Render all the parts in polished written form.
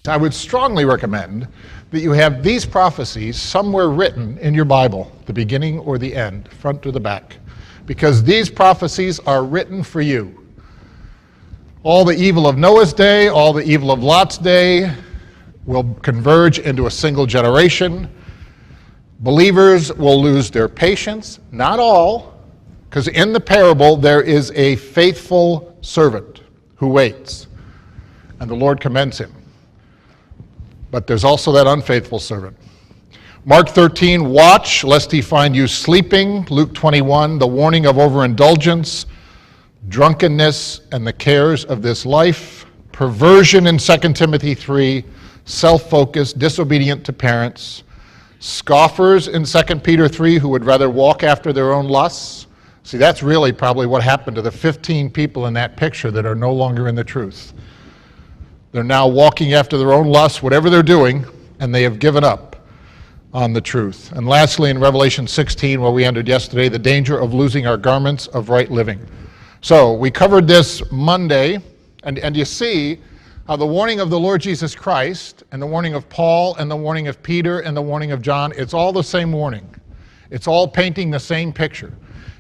I would strongly recommend that you have these prophecies somewhere written in your Bible, the beginning or the end, front or the back, because these prophecies are written for you. All the evil of Noah's day, all the evil of Lot's day will converge into a single generation. Believers will lose their patience, not all, because in the parable there is a faithful servant who waits, and the Lord commends him. But there's also that unfaithful servant. Mark 13, watch lest he find you sleeping. Luke 21, the warning of overindulgence, drunkenness, and the cares of this life. Perversion in 2 Timothy 3, self-focus, disobedient to parents. Scoffers in 2 Peter 3 who would rather walk after their own lusts. See, that's really probably what happened to the 15 people in that picture that are no longer in the truth. They're now walking after their own lusts, whatever they're doing, and they have given up on the truth. And lastly, in Revelation 16, where we ended yesterday, the danger of losing our garments of right living. So we covered this Monday, and you see how the warning of the Lord Jesus Christ and the warning of Paul and the warning of Peter and the warning of John, it's all the same warning. It's all painting the same picture.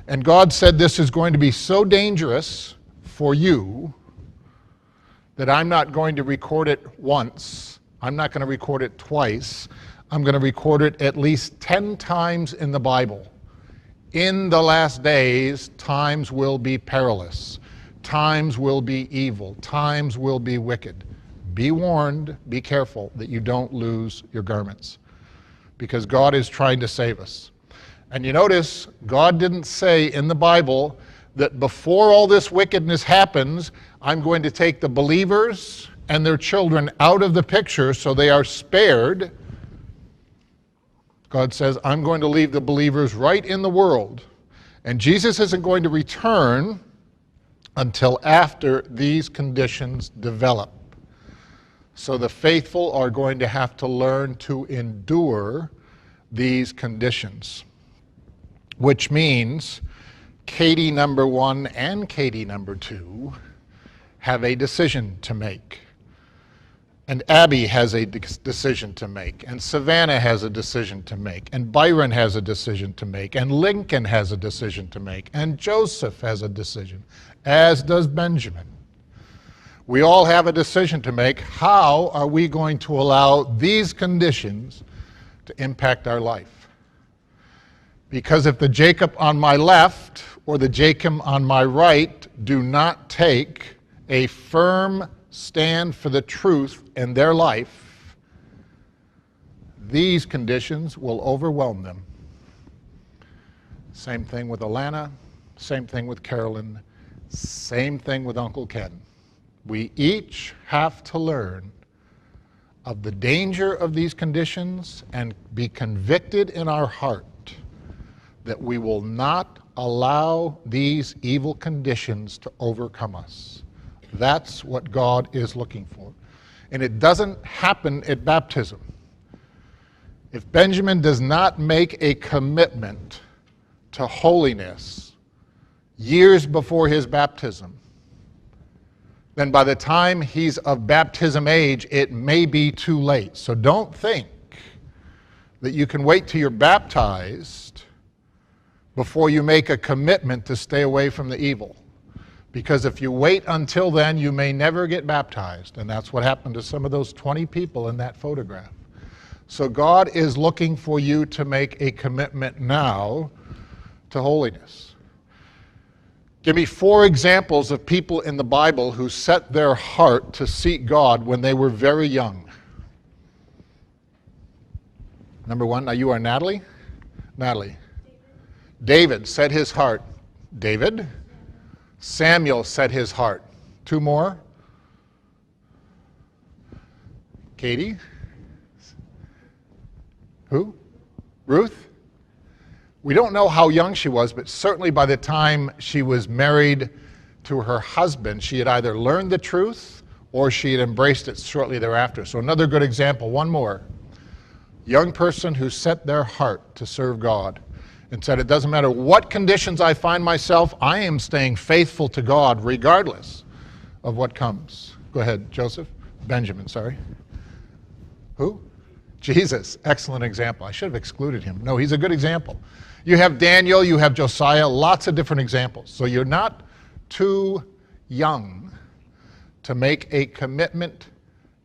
And God said this is going to be so dangerous for you that I'm not going to record it once. I'm not going to record it twice. I'm going to record it at least 10 times in the Bible. In the last days, times will be perilous. Times will be evil. Times will be wicked. Be warned, be careful that you don't lose your garments, because God is trying to save us. And you notice, God didn't say in the Bible that before all this wickedness happens, I'm going to take the believers and their children out of the picture so they are spared. God says, I'm going to leave the believers right in the world. And Jesus isn't going to return until after these conditions develop. So the faithful are going to have to learn to endure these conditions, which means Katie number 1 and Katie number 2 have a decision to make. And Abby has a decision to make, and Savannah has a decision to make, and Byron has a decision to make, and Lincoln has a decision to make, and Joseph has a decision, as does Benjamin. We all have a decision to make. How are we going to allow these conditions to impact our life? Because if the Jacob on my left or the Jacob on my right do not take a firm stand for the truth in their life, these conditions will overwhelm them. Same thing with Alana, same thing with Carolyn, same thing with Uncle Ken. We each have to learn of the danger of these conditions and be convicted in our heart that we will not allow these evil conditions to overcome us. That's what God is looking for. And it doesn't happen at baptism. If Benjamin does not make a commitment to holiness years before his baptism, then by the time he's of baptism age, it may be too late. So don't think that you can wait till you're baptized before you make a commitment to stay away from the evil. Because if you wait until then, you may never get baptized. And that's what happened to some of those 20 people in that photograph. So God is looking for you to make a commitment now to holiness. Give me 4 examples of people in the Bible who set their heart to seek God when they were very young. Number 1, now you are Natalie? Natalie. David set his heart. David? Samuel set his heart. 2 more. Katie? Who? Ruth? We don't know how young she was, but certainly by the time she was married to her husband, she had either learned the truth or she had embraced it shortly thereafter. So another good example, one more. Young person who set their heart to serve God and said, it doesn't matter what conditions I find myself, I am staying faithful to God regardless of what comes. Go ahead, Joseph. Benjamin, sorry. Who? Jesus. Excellent example. I should have excluded him. No, he's a good example. You have Daniel, you have Josiah, lots of different examples. So you're not too young to make a commitment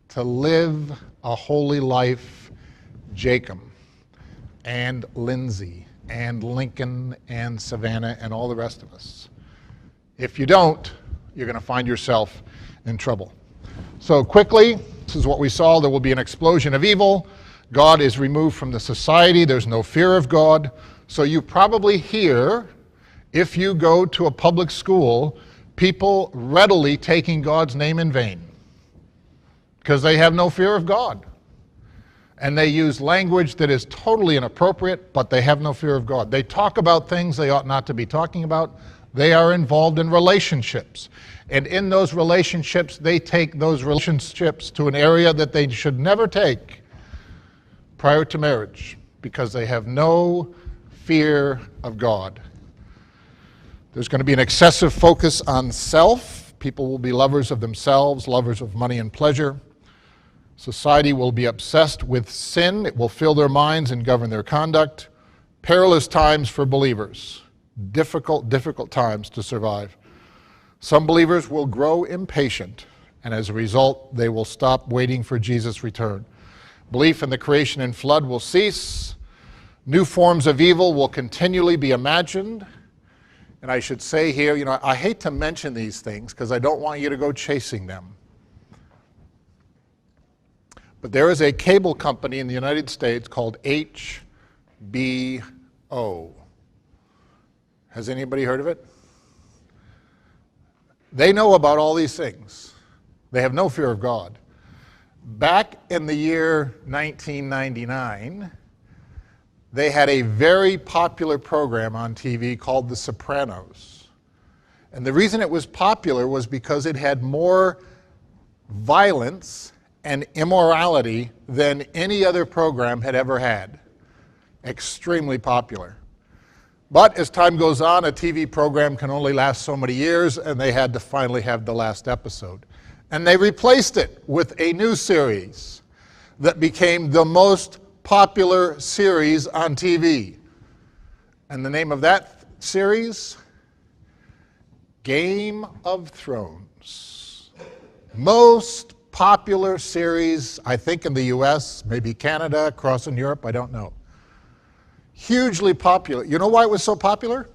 to live a holy life. Jacob and Lindsay and Lincoln and Savannah and all the rest of us. If you don't, you're going to find yourself in trouble. So quickly, this is what we saw. There will be an explosion of evil. God is removed from the society. There's no fear of God. So you probably hear, if you go to a public school, people readily taking God's name in vain because they have no fear of God. And they use language that is totally inappropriate, but they have no fear of God. They talk about things they ought not to be talking about. They are involved in relationships. And in those relationships, they take those relationships to an area that they should never take prior to marriage because they have no fear of God. There's going to be an excessive focus on self. People will be lovers of themselves, lovers of money and pleasure. Society will be obsessed with sin. It will fill their minds and govern their conduct. Perilous times for believers. Difficult times to survive. Some believers will grow impatient, and as a result, they will stop waiting for Jesus' return. Belief in the creation and flood will cease. New forms of evil will continually be imagined. And I should say here, I hate to mention these things because I don't want you to go chasing them. But there is a cable company in the United States called HBO. Has anybody heard of it? They know about all these things. They have no fear of God. Back in the year 1999, they had a very popular program on TV called The Sopranos. And the reason it was popular was because it had more violence and immorality than any other program had ever had. Extremely popular. But as time goes on, a TV program can only last so many years, and they had to finally have the last episode. And they replaced it with a new series that became the most popular series on TV. And the name of that series? Game of Thrones. Most popular series, I think, in the US, maybe Canada, across in Europe, I don't know. Hugely popular. You know why it was so popular?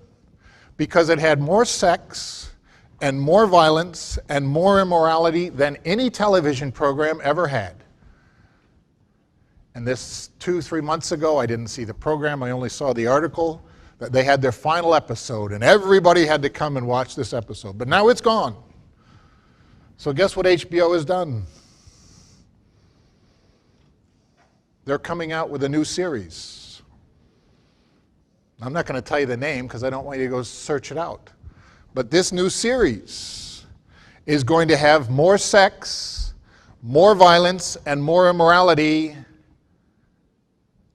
Because it had more sex and more violence and more immorality than any television program ever had. And this 2-3 months ago, I didn't see the program, I only saw the article, that they had their final episode, and everybody had to come and watch this episode. But now it's gone. So guess what HBO has done? They're coming out with a new series. I'm not going to tell you the name because I don't want you to go search it out. But this new series is going to have more sex, more violence, and more immorality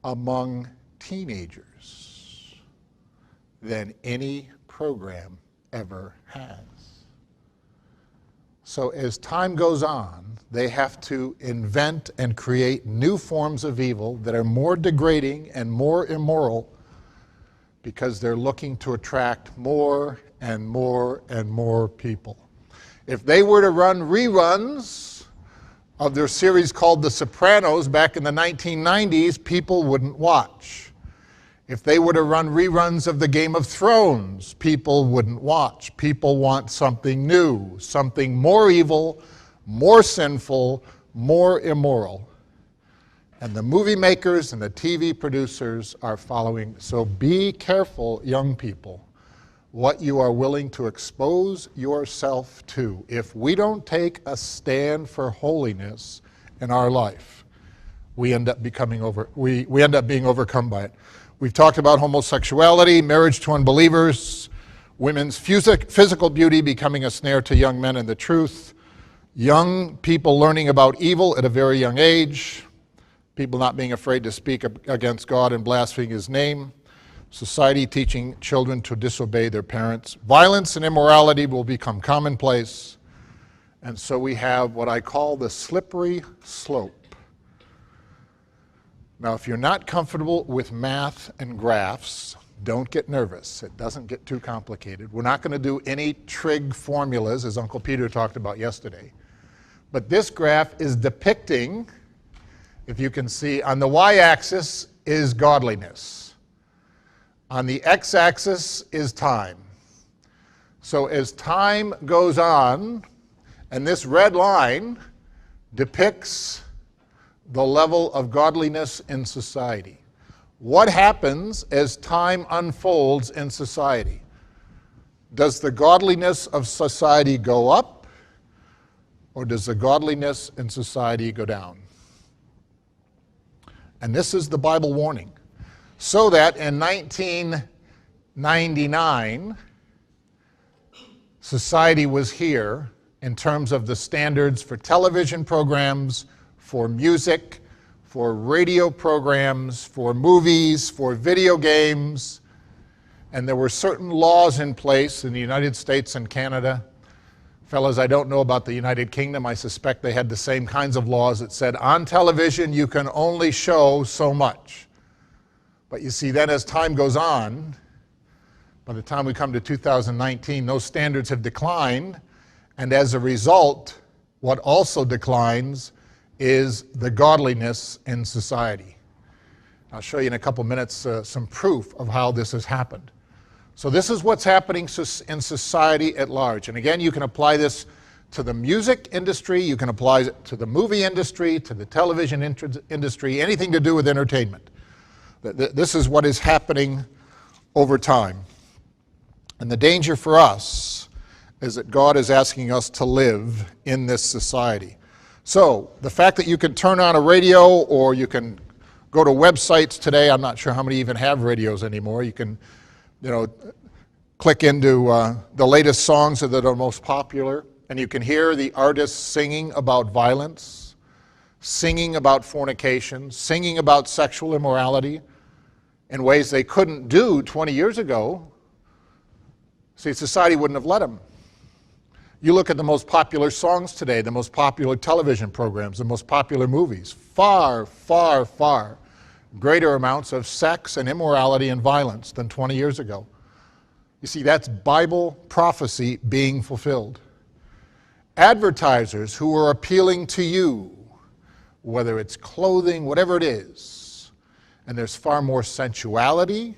among teenagers than any program ever has. So as time goes on, they have to invent and create new forms of evil that are more degrading and more immoral because they're looking to attract more and more and more people. If they were to run reruns of their series called The Sopranos back in the 1990s, people wouldn't watch. If they were to run reruns of the Game of Thrones, people wouldn't watch. People want something new, something more evil, more sinful, more immoral. And the movie makers and the TV producers are following. So be careful, young people, what you are willing to expose yourself to. If we don't take a stand for holiness in our life, we end up being overcome by it. We've talked about homosexuality, marriage to unbelievers, women's physical beauty becoming a snare to young men in the truth, young people learning about evil at a very young age, people not being afraid to speak against God and blaspheme his name, society teaching children to disobey their parents. Violence and immorality will become commonplace, and so we have what I call the slippery slope Now, if you're not comfortable with math and graphs, don't get nervous. It doesn't get too complicated. We're not going to do any trig formulas, as Uncle Peter talked about yesterday. But this graph is depicting, if you can see, on the y-axis is godliness. On the x-axis is time. So as time goes on, and this red line depicts the level of godliness in society. What happens as time unfolds in society? Does the godliness of society go up, or does the godliness in society go down? And this is the Bible warning. So that in 1999, society was here in terms of the standards for television programs, for music, for radio programs, for movies, for video games. And there were certain laws in place in the United States and Canada. Fellas, I don't know about the United Kingdom. I suspect they had the same kinds of laws that said on television you can only show so much. But you see, then as time goes on, by the time we come to 2019, those standards have declined. And as a result, what also declines is the godliness in society. I'll show you in a couple minutes some proof of how this has happened. So this is what's happening in society at large. And again, you can apply this to the music industry, you can apply it to the movie industry, to the television industry, anything to do with entertainment. This is what is happening over time. And the danger for us is that God is asking us to live in this society. So the fact that you can turn on a radio or you can go to websites today, I'm not sure how many even have radios anymore. You can, click into the latest songs that are most popular, and you can hear the artists singing about violence, singing about fornication, singing about sexual immorality in ways they couldn't do 20 years ago. See, society wouldn't have let them. You look at the most popular songs today, the most popular television programs, the most popular movies, far, far, far greater amounts of sex and immorality and violence than 20 years ago. You see, that's Bible prophecy being fulfilled. Advertisers who are appealing to you, whether it's clothing, whatever it is, and there's far more sensuality,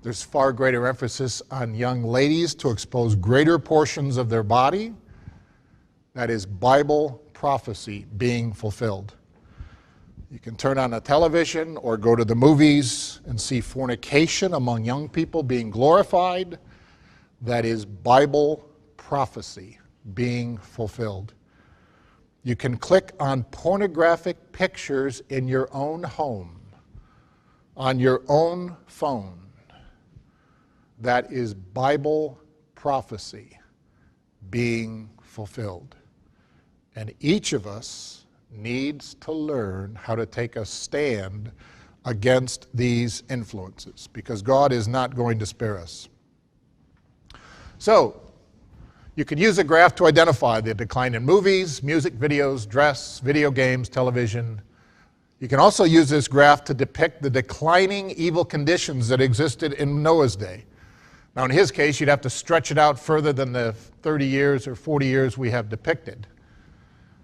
there's far greater emphasis on young ladies to expose greater portions of their body. That is Bible prophecy being fulfilled. You can turn on a television or go to the movies and see fornication among young people being glorified. That is Bible prophecy being fulfilled. You can click on pornographic pictures in your own home, on your own phone. That is Bible prophecy being fulfilled. And each of us needs to learn how to take a stand against these influences, because God is not going to spare us. So, you can use a graph to identify the decline in movies, music videos, dress, video games, television. You can also use this graph to depict the declining evil conditions that existed in Noah's day. Now, in his case, you'd have to stretch it out further than the 30 years or 40 years we have depicted.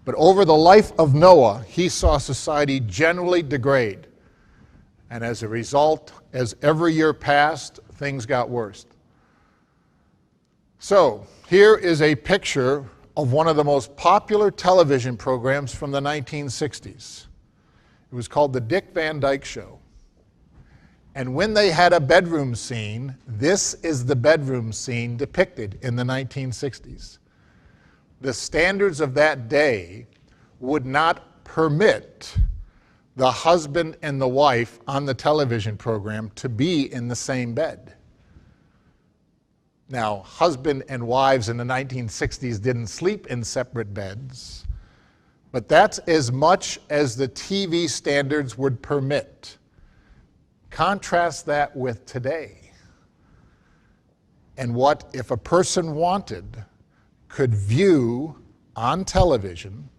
But over the life of Noah, he saw society generally degrade. And as a result, as every year passed, things got worse. So, here is a picture of one of the most popular television programs from the 1960s. It was called The Dick Van Dyke Show. And when they had a bedroom scene, this is the bedroom scene depicted in the 1960s. The standards of that day would not permit the husband and the wife on the television program to be in the same bed. Now, husband and wives in the 1960s didn't sleep in separate beds, but that's as much as the TV standards would permit. Contrast that with today. And what if a person wanted could view on television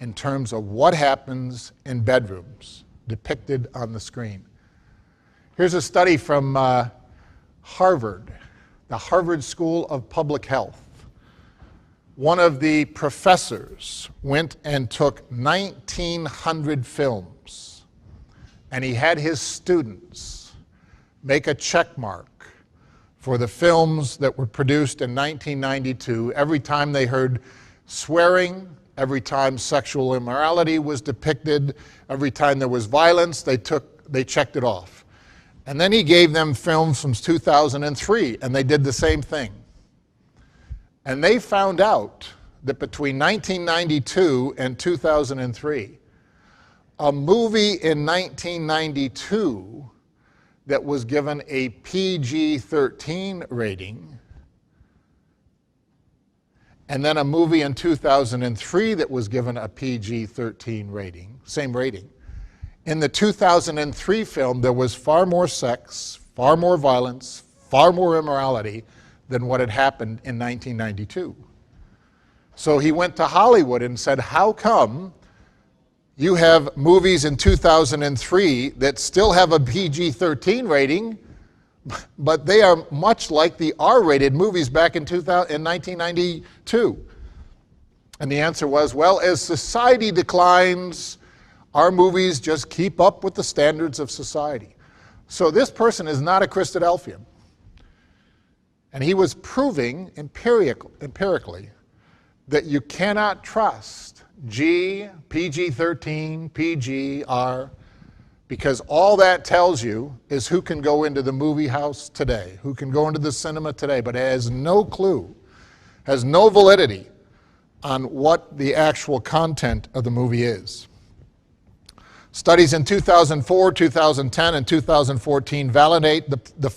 in terms of what happens in bedrooms. depicted on the screen. Here's a study from Harvard, the Harvard School of Public Health. One of the professors went and took 1,900 films, and he had his students make a check mark for the films that were produced in 1992. Every time they heard swearing, every time sexual immorality was depicted, every time there was violence, they checked it off. And then he gave them films from 2003, and they did the same thing. And they found out that between 1992 and 2003, a movie in 1992 that was given a PG-13 rating, and then a movie in 2003 that was given a PG-13 rating, same rating. In the 2003 film, there was far more sex, far more violence, far more immorality than what had happened in 1992. So he went to Hollywood and said, how come you have movies in 2003 that still have a PG-13 rating, but they are much like the R-rated movies back in 1992? And the answer was, well, as society declines, our movies just keep up with the standards of society. So this person is not a Christadelphian. And he was proving empirically that you cannot trust G, PG-13, PG, R, because all that tells you is who can go into the movie house today, who can go into the cinema today, but it has no clue, has no validity on what the actual content of the movie is. Studies in 2004, 2010, and 2014 validate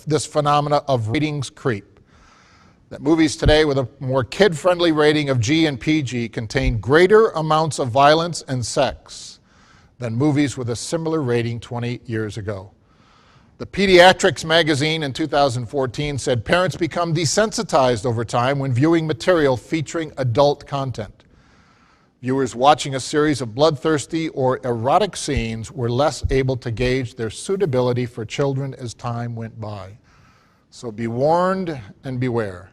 this phenomena of ratings creep. That movies today with a more kid-friendly rating of G and PG contain greater amounts of violence and sex than movies with a similar rating 20 years ago. The Pediatrics magazine in 2014 said parents become desensitized over time when viewing material featuring adult content. Viewers watching a series of bloodthirsty or erotic scenes were less able to gauge their suitability for children as time went by. So be warned and beware.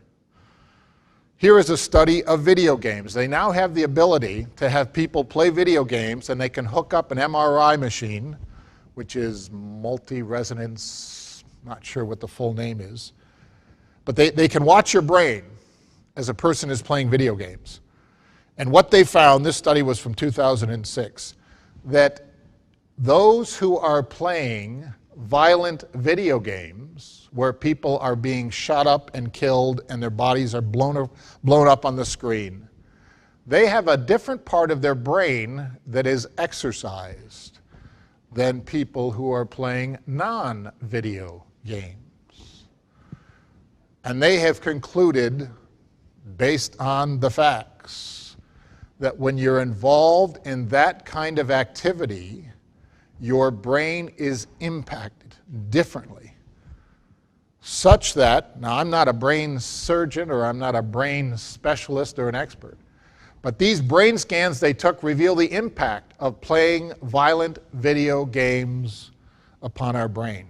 Here is a study of video games. They now have the ability to have people play video games, and they can hook up an MRI machine, which is multi-resonance, not sure what the full name is. But they can watch your brain as a person is playing video games. And what they found, this study was from 2006, that those who are playing violent video games where people are being shot up and killed and their bodies are blown up on the screen, they have a different part of their brain that is exercised than people who are playing non-video games. And they have concluded, based on the facts, that when you're involved in that kind of activity, your brain is impacted differently, such that, now I'm not a brain surgeon or I'm not a brain specialist or an expert, but these brain scans they took reveal the impact of playing violent video games upon our brain.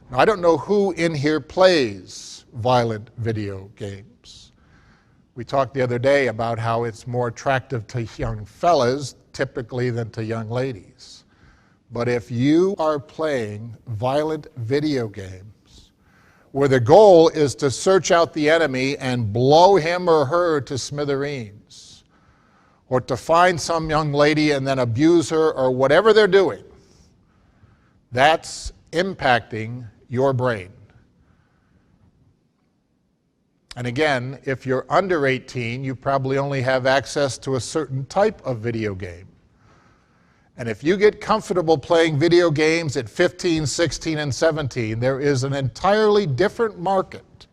Now, I don't know who in here plays violent video games. We talked the other day about how it's more attractive to young fellas typically than to young ladies. But if you are playing violent video games where the goal is to search out the enemy and blow him or her to smithereens, or to find some young lady and then abuse her, or whatever they're doing, that's impacting your brain. And again, if you're under 18, you probably only have access to a certain type of video game. And if you get comfortable playing video games at 15, 16, and 17, there is an entirely different market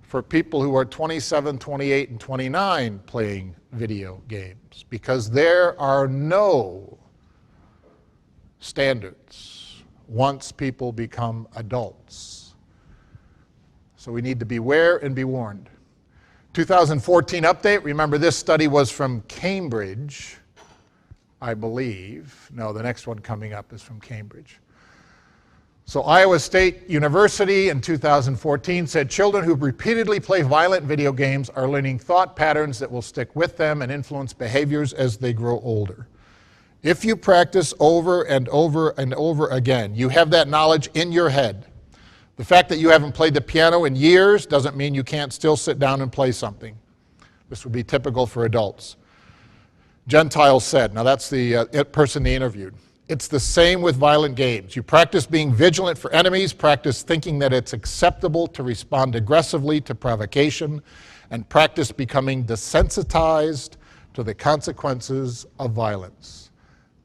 for people who are 27, 28, and 29 playing video games, because there are no standards once people become adults. So we need to beware and be warned. 2014 update, remember this study was from Cambridge, I believe. No, the next one coming up is from Cambridge. So Iowa State University in 2014 said children who repeatedly play violent video games are learning thought patterns that will stick with them and influence behaviors as they grow older. If you practice over and over and over again, you have that knowledge in your head. The fact that you haven't played the piano in years doesn't mean you can't still sit down and play something. This would be typical for adults. Gentiles said, now that's the person they interviewed. It's the same with violent games. You practice being vigilant for enemies, practice thinking that it's acceptable to respond aggressively to provocation, and practice becoming desensitized to the consequences of violence.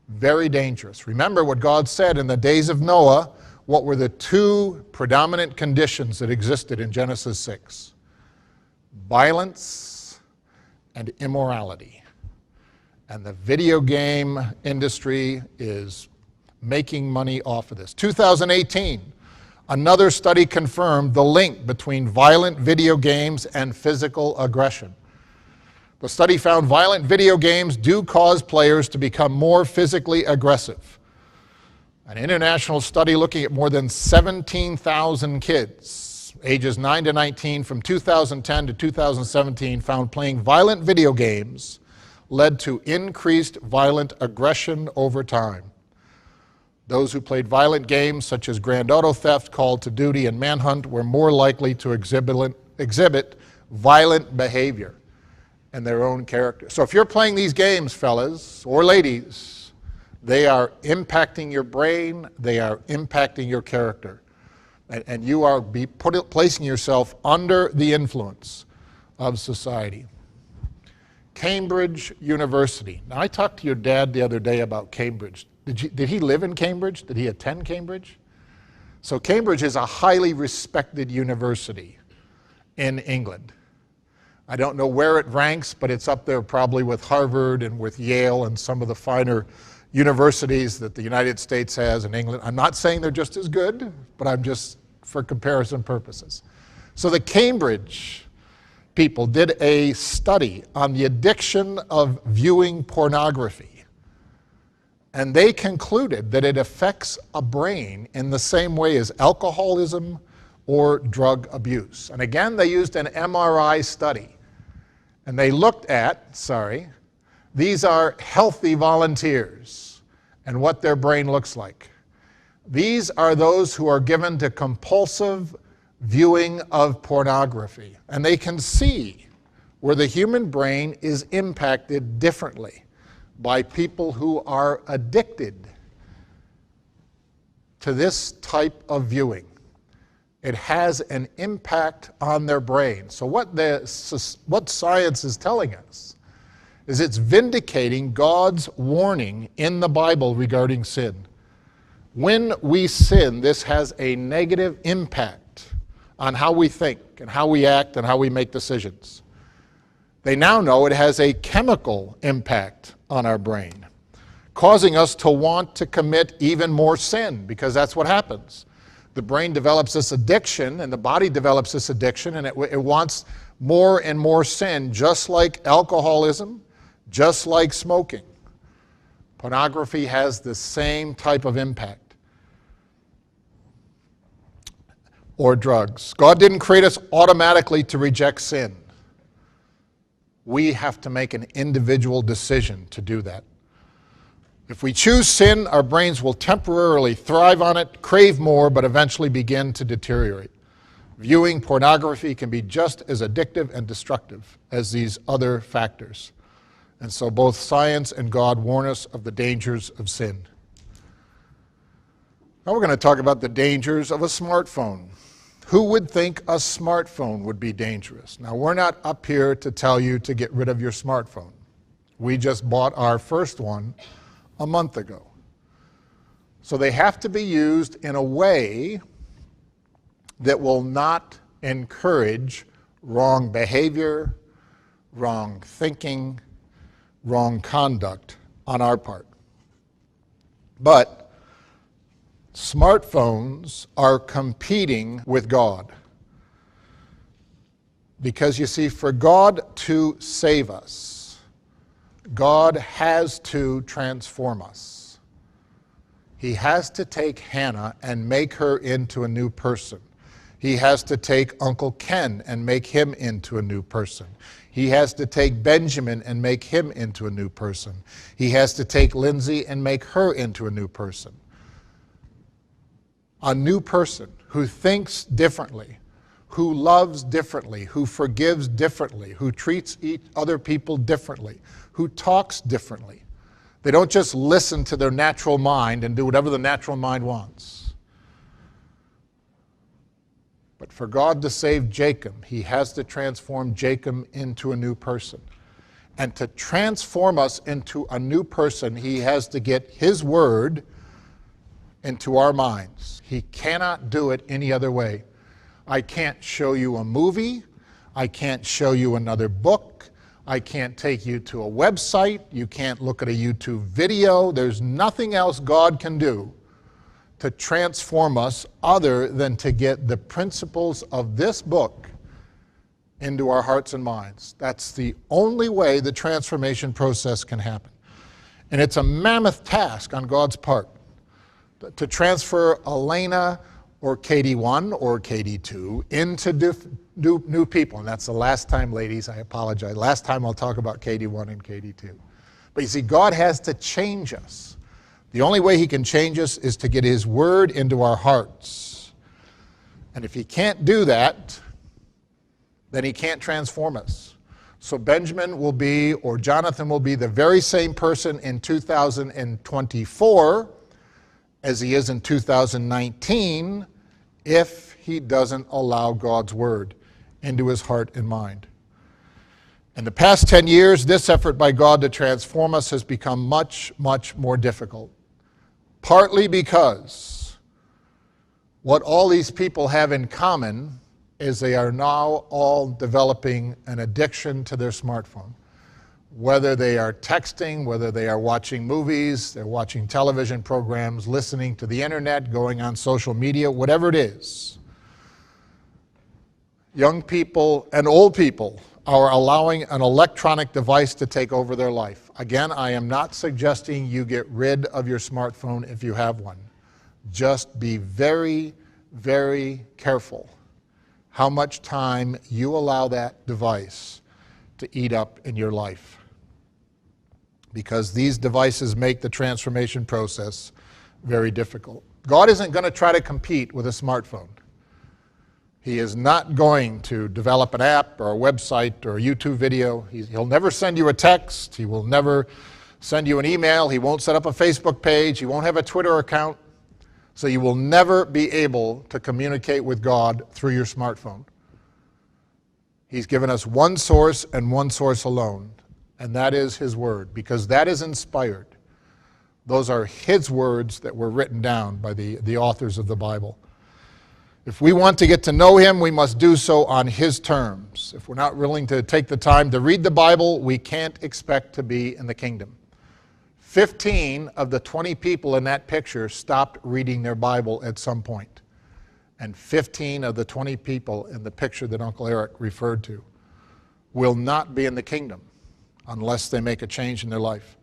Very dangerous. Remember what God said in the days of Noah, what were the two predominant conditions that existed in Genesis 6? Violence and immorality. And the video game industry is making money off of this. 2018, another study confirmed the link between violent video games and physical aggression. The study found violent video games do cause players to become more physically aggressive. An international study looking at more than 17,000 kids, ages 9 to 19, from 2010 to 2017, found playing violent video games led to increased violent aggression over time. Those who played violent games such as Grand Auto Theft, Call to Duty, and Manhunt were more likely to exhibit violent behavior and their own character. So if you're playing these games, fellas or ladies, they are impacting your brain, they are impacting your character. And you are placing yourself under the influence of society. Cambridge University. Now, I talked to your dad the other day about Cambridge. Did he live in Cambridge? Did he attend Cambridge? So Cambridge is a highly respected university in England. I don't know where it ranks, but it's up there probably with Harvard and with Yale and some of the finer universities that the United States has in England. I'm not saying they're just as good, but I'm just for comparison purposes. So the Cambridge people did a study on the addiction of viewing pornography. And they concluded that it affects a brain in the same way as alcoholism or drug abuse. And again, they used an MRI study. And they looked at, these are healthy volunteers and what their brain looks like. These are those who are given to compulsive viewing of pornography. And they can see where the human brain is impacted differently by people who are addicted to this type of viewing. It has an impact on their brain. So what science is telling us is it's vindicating God's warning in the Bible regarding sin. When we sin, this has a negative impact on how we think and how we act and how we make decisions. They now know it has a chemical impact on our brain, causing us to want to commit even more sin, because that's what happens. The brain develops this addiction and the body develops this addiction, and it wants more and more sin, just like alcoholism, just like smoking. Pornography has the same type of impact. Or drugs. God didn't create us automatically to reject sin. We have to make an individual decision to do that. If we choose sin, our brains will temporarily thrive on it, crave more, but eventually begin to deteriorate. Viewing pornography can be just as addictive and destructive as these other factors. And so both science and God warn us of the dangers of sin. Now we're going to talk about the dangers of a smartphone. Who would think a smartphone would be dangerous? Now, we're not up here to tell you to get rid of your smartphone. We just bought our first one a month ago. So they have to be used in a way that will not encourage wrong behavior, wrong thinking, wrong conduct on our part. But smartphones are competing with God. Because you see, for God to save us, God has to transform us. He has to take Hannah and make her into a new person. He has to take Uncle Ken and make him into a new person. He has to take Benjamin and make him into a new person. He has to take Lindsay and make her into a new person. A new person who thinks differently, who loves differently, who forgives differently, who treats other people differently, who talks differently. They don't just listen to their natural mind and do whatever the natural mind wants. But for God to save Jacob, he has to transform Jacob into a new person. And to transform us into a new person, he has to get his word into our minds. He cannot do it any other way. I can't show you a movie. I can't show you another book. I can't take you to a website. You can't look at a YouTube video. There's nothing else God can do to transform us other than to get the principles of this book into our hearts and minds. That's the only way the transformation process can happen. And it's a mammoth task on God's part to transfer Elena or KD1 or KD2 into new people. And that's the last time, ladies, I apologize. Last time I'll talk about KD1 and KD2. But you see, God has to change us. The only way he can change us is to get his word into our hearts. And if he can't do that, then he can't transform us. So Benjamin will be, or Jonathan will be, the very same person in 2024 as he is in 2019 if he doesn't allow God's word into his heart and mind. In the past 10 years, this effort by God to transform us has become much, much more difficult. Partly because what all these people have in common is they are now all developing an addiction to their smartphone. Whether they are texting, whether they are watching movies, they're watching television programs, listening to the internet, going on social media, whatever it is. Young people and old people are allowing an electronic device to take over their life. Again, I am not suggesting you get rid of your smartphone if you have one. Just be very, very careful how much time you allow that device to eat up in your life. Because these devices make the transformation process very difficult. God isn't going to try to compete with a smartphone. He is not going to develop an app or a website or a YouTube video. He'll never send you a text. He will never send you an email. He won't set up a Facebook page. He won't have a Twitter account. So you will never be able to communicate with God through your smartphone. He's given us one source and one source alone, and that is his word, because that is inspired. Those are his words that were written down by the authors of the Bible. If we want to get to know him, we must do so on his terms. If we're not willing to take the time to read the Bible, we can't expect to be in the kingdom. 15 of the 20 people in that picture stopped reading their Bible at some point. And 15 of the 20 people in the picture that Uncle Eric referred to will not be in the kingdom unless they make a change in their life.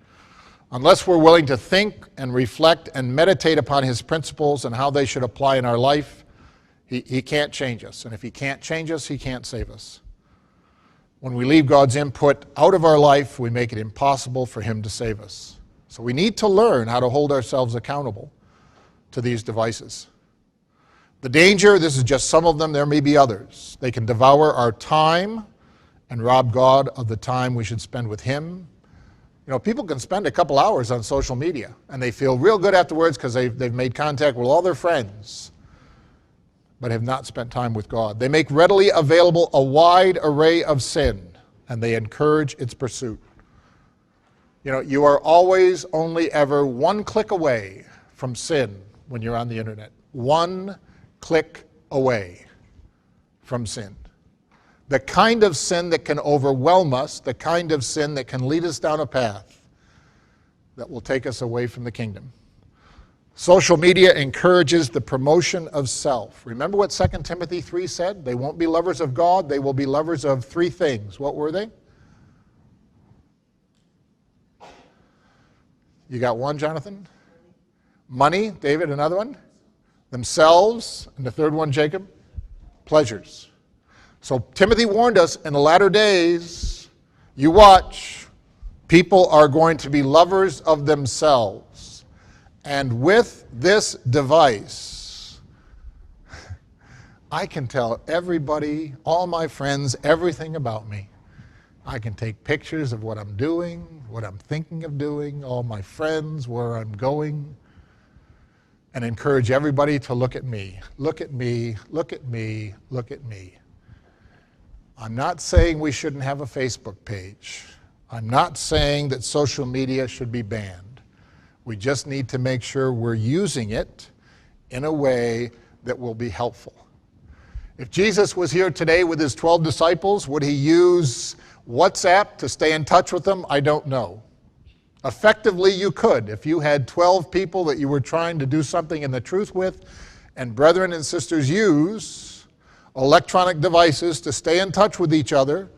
Unless we're willing to think and reflect and meditate upon his principles and how they should apply in our life, he can't change us. And if he can't change us, he can't save us. When we leave God's input out of our life, we make it impossible for him to save us. So we need to learn how to hold ourselves accountable to these devices. The danger, this is just some of them, there may be others. They can devour our time and rob God of the time we should spend with him. You know, people can spend a couple hours on social media and they feel real good afterwards because they've made contact with all their friends, but have not spent time with God. They make readily available a wide array of sin, and they encourage its pursuit. You know, you are always only ever one click away from sin when you're on the internet. One click away from sin. The kind of sin that can overwhelm us, the kind of sin that can lead us down a path that will take us away from the kingdom. Social media encourages the promotion of self. Remember what 2 Timothy 3 said? They won't be lovers of God, they will be lovers of three things. What were they? You got one, Jonathan? Money. David, another one? Themselves. And the third one, Jacob? Pleasures. So Timothy warned us, in the latter days, you watch, people are going to be lovers of themselves. And with this device, I can tell everybody, all my friends, everything about me. I can take pictures of what I'm doing, what I'm thinking of doing, all my friends, where I'm going, and encourage everybody to look at me. Look at me, look at me, look at me. I'm not saying we shouldn't have a Facebook page. I'm not saying that social media should be banned. We just need to make sure we're using it in a way that will be helpful. If Jesus was here today with his 12 disciples, would he use WhatsApp to stay in touch with them? I don't know. Effectively, you could. If you had 12 people that you were trying to do something in the truth with, and brethren and sisters use electronic devices to stay in touch with each other,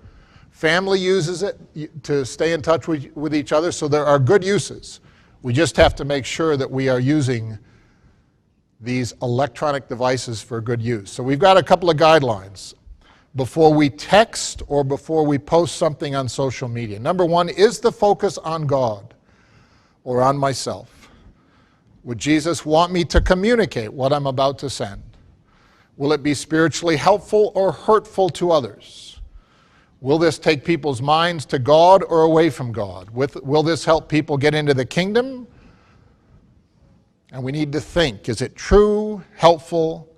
family uses it to stay in touch with each other, so there are good uses. We just have to make sure that we are using these electronic devices for good use. So we've got a couple of guidelines before we text or before we post something on social media. Number one, is the focus on God or on myself? Would Jesus want me to communicate what I'm about to send? Will it be spiritually helpful or hurtful to others? Will this take people's minds to God or away from God? Will this help people get into the kingdom? And we need to think, is it true, helpful,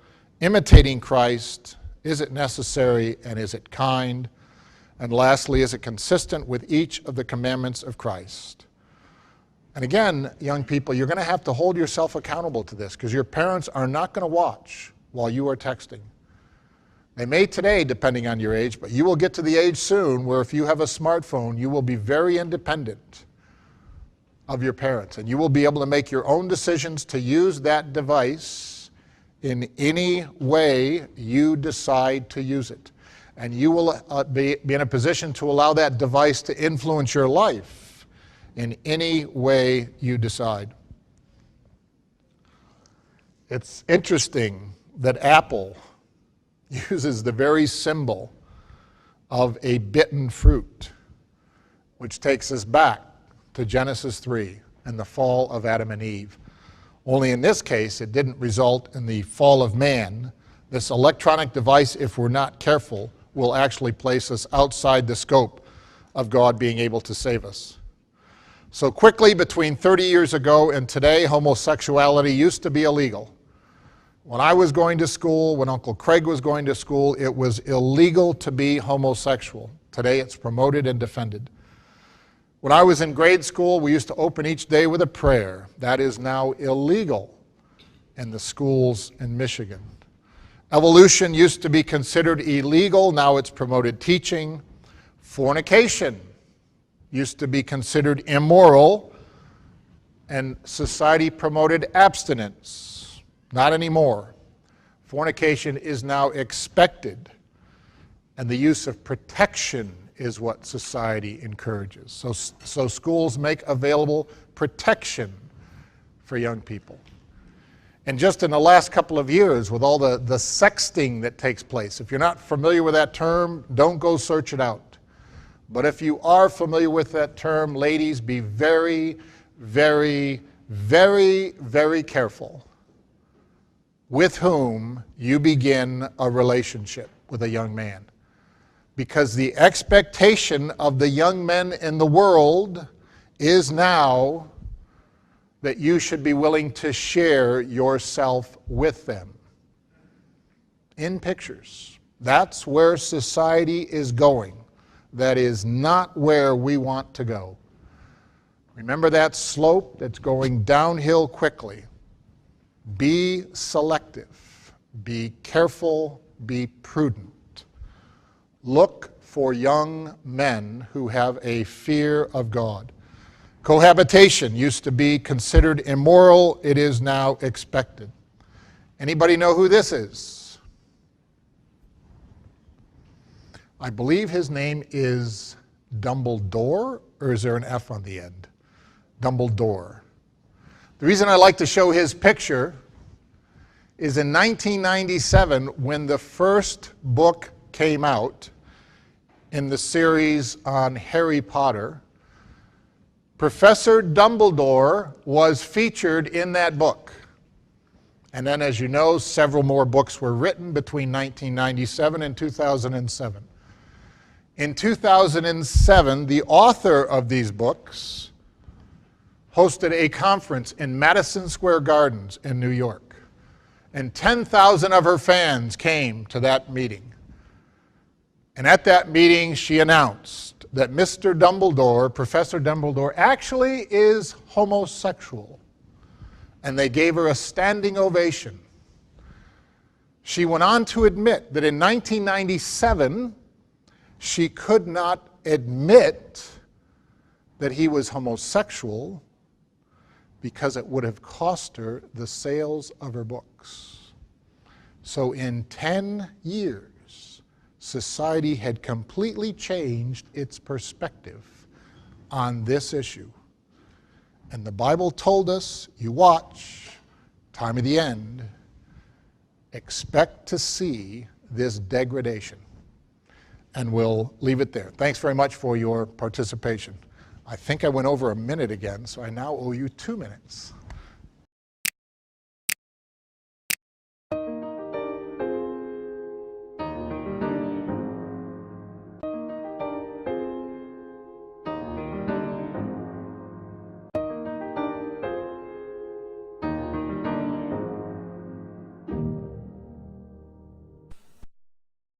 imitating Christ? Is it necessary, and is it kind? And lastly, is it consistent with each of the commandments of Christ? And again, young people, you're going to have to hold yourself accountable to this, because your parents are not going to watch while you are texting. They may today, depending on your age, but you will get to the age soon where if you have a smartphone, you will be very independent of your parents, and you will be able to make your own decisions to use that device in any way you decide to use it. And you will be in a position to allow that device to influence your life in any way you decide. It's interesting that Apple uses the very symbol of a bitten fruit, which takes us back to Genesis 3 and the fall of Adam and Eve. Only in this case, it didn't result in the fall of man. This electronic device, if we're not careful, will actually place us outside the scope of God being able to save us. So quickly, between 30 years ago and today, homosexuality used to be illegal. When I was going to school, when Uncle Craig was going to school, it was illegal to be homosexual. Today it's promoted and defended. When I was in grade school, we used to open each day with a prayer. That is now illegal in the schools in Michigan. Evolution used to be considered illegal. Now it's promoted teaching. Fornication used to be considered immoral, and society promoted abstinence. Not anymore. Fornication is now expected, and the use of protection is what society encourages. So schools make available protection for young people. And just in the last couple of years, with all the sexting that takes place, if you're not familiar with that term, don't go search it out. But if you are familiar with that term, ladies, be very, very, very, very careful with whom you begin a relationship with a young man. Because the expectation of the young men in the world is now that you should be willing to share yourself with them in pictures. That's where society is going. That is not where we want to go. Remember that slope that's going downhill quickly. Be selective, be careful, be prudent. Look for young men who have a fear of God. Cohabitation used to be considered immoral. It is now expected. Anybody know who this is? I believe his name is Dumbledore, or is there an F on the end? Dumbledore. The reason I like to show his picture is in 1997, when the first book came out in the series on Harry Potter, Professor Dumbledore was featured in that book. And then, as you know, several more books were written between 1997 and 2007. In 2007, the author of these books hosted a conference in Madison Square Gardens in New York. And 10,000 of her fans came to that meeting. And at that meeting, she announced that Mr. Dumbledore, Professor Dumbledore, actually is homosexual. And they gave her a standing ovation. She went on to admit that in 1997, she could not admit that he was homosexual because it would have cost her the sales of her books. So in 10 years, society had completely changed its perspective on this issue. And the Bible told us, you watch, time of the end, expect to see this degradation. And we'll leave it there. Thanks very much for your participation. I think I went over a minute again, so I now owe you 2 minutes.